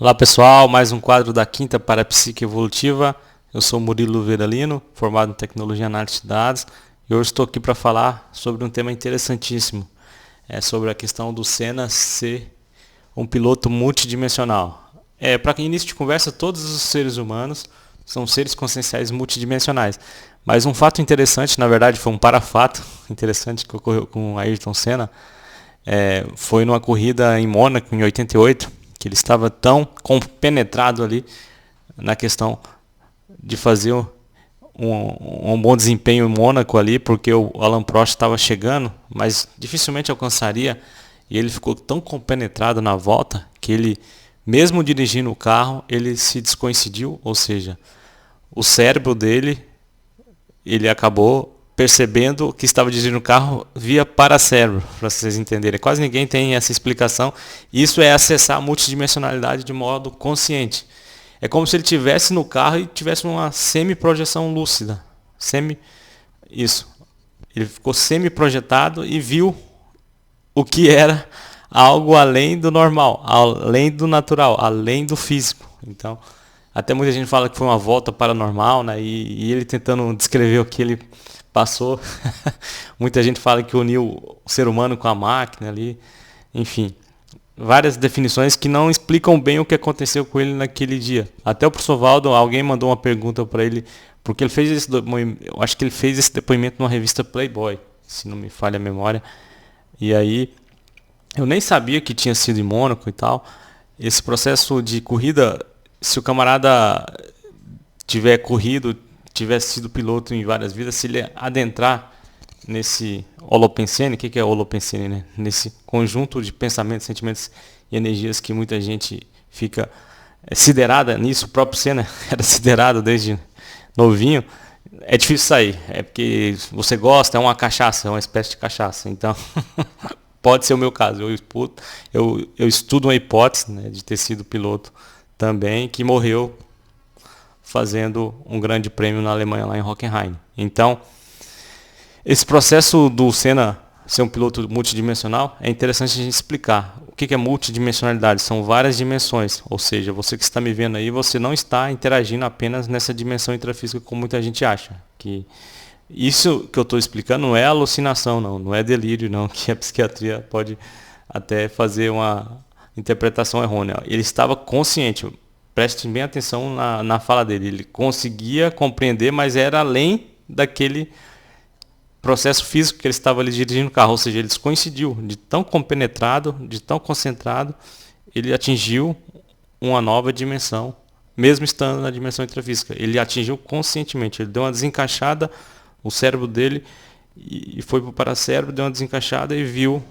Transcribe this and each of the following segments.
Olá pessoal, mais um quadro da Quinta Parapsique Evolutiva. Eu sou Murilo Veralino, formado em Tecnologia e Análise de Dados, e hoje estou aqui para falar sobre um tema interessantíssimo. É sobre a questão do Senna ser um piloto multidimensional. Para início de conversa, todos os seres humanos são seres conscienciais multidimensionais. Mas um fato interessante, na verdade foi um parafato interessante que ocorreu com Ayrton Senna, foi numa corrida em Mônaco, em 88, que ele estava tão compenetrado ali na questão de fazer um bom desempenho em Mônaco ali, porque o Alain Prost estava chegando, mas dificilmente alcançaria, e ele ficou tão compenetrado na volta que ele, mesmo dirigindo o carro, ele se descoincidiu, ou seja, o cérebro dele, ele acabou percebendo que estava dirigindo o carro via paracérebro, para vocês entenderem. Quase ninguém tem essa explicação. Isso é acessar a multidimensionalidade de modo consciente. É como se ele estivesse no carro e tivesse uma semi-projeção lúcida. Isso. Ele ficou semi-projetado e viu o que era algo além do normal, além do natural, além do físico. Então, até muita gente fala que foi uma volta paranormal, né? E ele tentando descrever o que ele passou. Muita gente fala que uniu o ser humano com a máquina ali. Enfim, várias definições que não explicam bem o que aconteceu com ele naquele dia. Até o professor Valdo, alguém mandou uma pergunta para ele, porque ele fez esse depoimento, eu acho que ele fez esse depoimento numa revista Playboy, se não me falha a memória. E aí, eu nem sabia que tinha sido em Mônaco e tal. Esse processo de corrida, se o camarada tiver corrido, tiver sido piloto em várias vidas, se ele adentrar nesse holopensene, o que é holopensene, né? Nesse conjunto de pensamentos, sentimentos e energias que muita gente fica siderada nisso, o próprio Senna era siderado desde novinho, é difícil sair, é porque você gosta, é uma cachaça, é uma espécie de cachaça, então pode ser o meu caso, eu estudo uma hipótese, né, de ter sido piloto também, que morreu fazendo um grande prêmio na Alemanha, lá em Hockenheim. Então, esse processo do Senna ser um piloto multidimensional é interessante a gente explicar. O que é multidimensionalidade? São várias dimensões, ou seja, você que está me vendo aí, você não está interagindo apenas nessa dimensão intrafísica como muita gente acha. Que isso que eu estou explicando não é alucinação, não é delírio, não, que a psiquiatria pode até fazer uma interpretação errônea. Ele estava consciente. Preste bem atenção na fala dele. Ele conseguia compreender, mas era além daquele processo físico que ele estava ali dirigindo o carro. Ou seja, ele descoincidiu. De tão compenetrado, de tão concentrado, ele atingiu uma nova dimensão, mesmo estando na dimensão intrafísica. Ele atingiu conscientemente. Ele deu uma desencaixada, o cérebro dele, e foi para o paracérebro, deu uma desencaixada e viu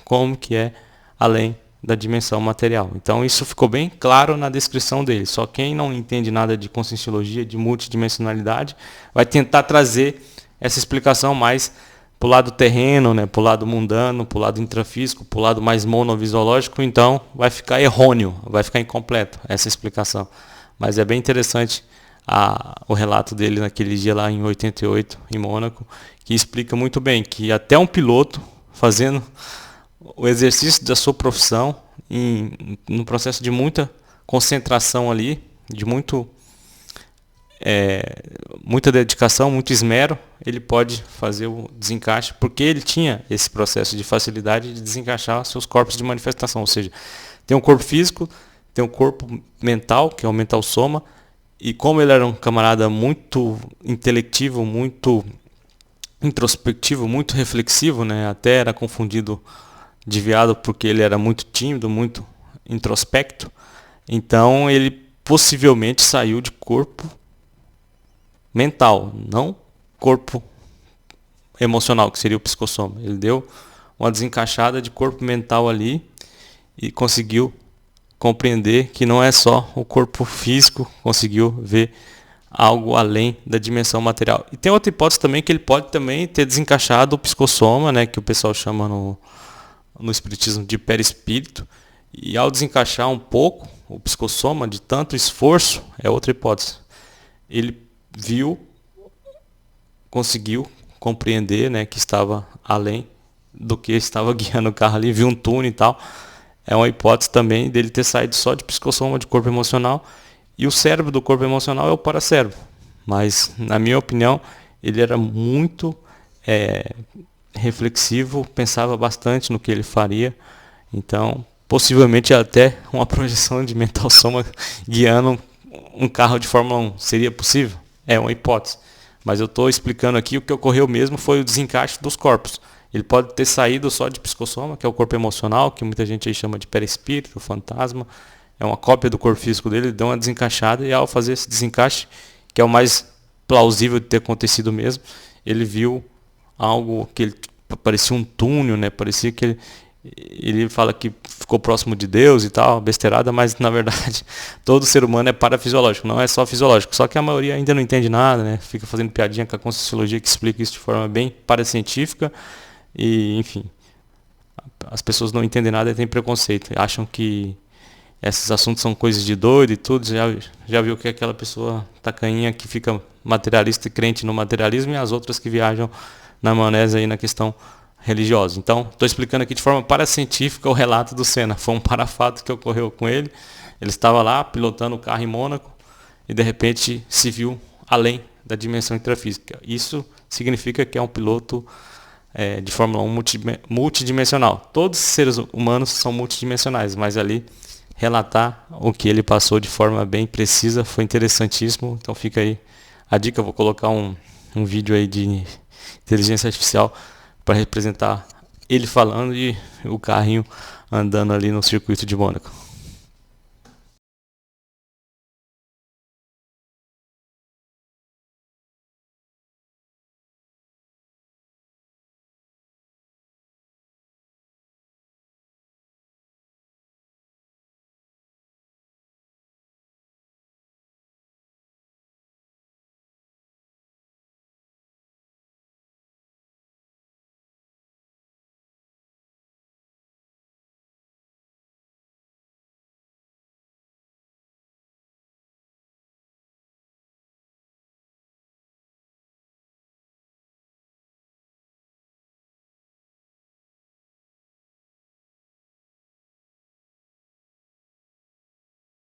como que é além da dimensão material. Então isso ficou bem claro na descrição dele. Só quem não entende nada de conscienciologia, de multidimensionalidade, vai tentar trazer essa explicação mais para o lado terreno, né, para o lado mundano, para o lado intrafísico, para o lado mais monovisiológico. Então vai ficar errôneo, vai ficar incompleto essa explicação. Mas é bem interessante o relato dele naquele dia lá em 88, em Mônaco, que explica muito bem que até um piloto fazendo o exercício da sua profissão no processo de muita concentração ali, de muita dedicação, muito esmero, ele pode fazer o desencaixe, porque ele tinha esse processo de facilidade de desencaixar seus corpos de manifestação, ou seja, tem um corpo físico, tem um corpo mental, que é o mental soma, e como ele era um camarada muito intelectivo, muito introspectivo, muito reflexivo, né, até era confundido desviado porque ele era muito tímido, muito introspecto. Então ele possivelmente saiu de corpo mental, não corpo emocional, que seria o psicossoma. Ele deu uma desencaixada de corpo mental ali e conseguiu compreender que não é só o corpo físico, conseguiu ver algo além da dimensão material. E tem outra hipótese também, que ele pode também ter desencaixado o psicossoma, né, que o pessoal chama no espiritismo de perispírito, e ao desencaixar um pouco o psicossoma de tanto esforço, é outra hipótese, ele viu, conseguiu compreender, né, que estava além do que estava guiando o carro ali, viu um túnel e tal, é uma hipótese também dele ter saído só de psicossoma, de corpo emocional, e o cérebro do corpo emocional é o paracérebro. Mas, na minha opinião, ele era muito reflexivo, pensava bastante no que ele faria. Então, possivelmente até uma projeção de mental soma guiando um carro de Fórmula 1 seria possível? É uma hipótese. Mas eu estou explicando aqui o que ocorreu mesmo foi o desencaixe dos corpos. Ele pode ter saído só de psicossoma, que é o corpo emocional, que muita gente aí chama de perispírito, fantasma. É uma cópia do corpo físico dele, ele deu uma desencaixada e ao fazer esse desencaixe, que é o mais plausível de ter acontecido mesmo, ele viu algo que ele, parecia um túnel, né? Parecia que ele fala que ficou próximo de Deus e tal, besteirada, mas na verdade todo ser humano é parafisiológico, não é só fisiológico. Só que a maioria ainda não entende nada, né? Fica fazendo piadinha com a Conscienciologia que explica isso de forma bem paracientífica e, enfim, as pessoas não entendem nada e têm preconceito, acham que esses assuntos são coisas de doido e tudo. Já viu que aquela pessoa tacanha que fica materialista e crente no materialismo e as outras que viajam na maionese aí na questão religiosa. Então, estou explicando aqui de forma paracientífica o relato do Senna. Foi um parafato que ocorreu com ele. Ele estava lá pilotando o carro em Mônaco e de repente se viu além da dimensão intrafísica. Isso significa que é um piloto de Fórmula 1 multidimensional. Todos os seres humanos são multidimensionais, mas ali relatar o que ele passou de forma bem precisa foi interessantíssimo. Então fica aí a dica. Eu vou colocar um vídeo aí de inteligência artificial para representar ele falando e o carrinho andando ali no circuito de Mônaco.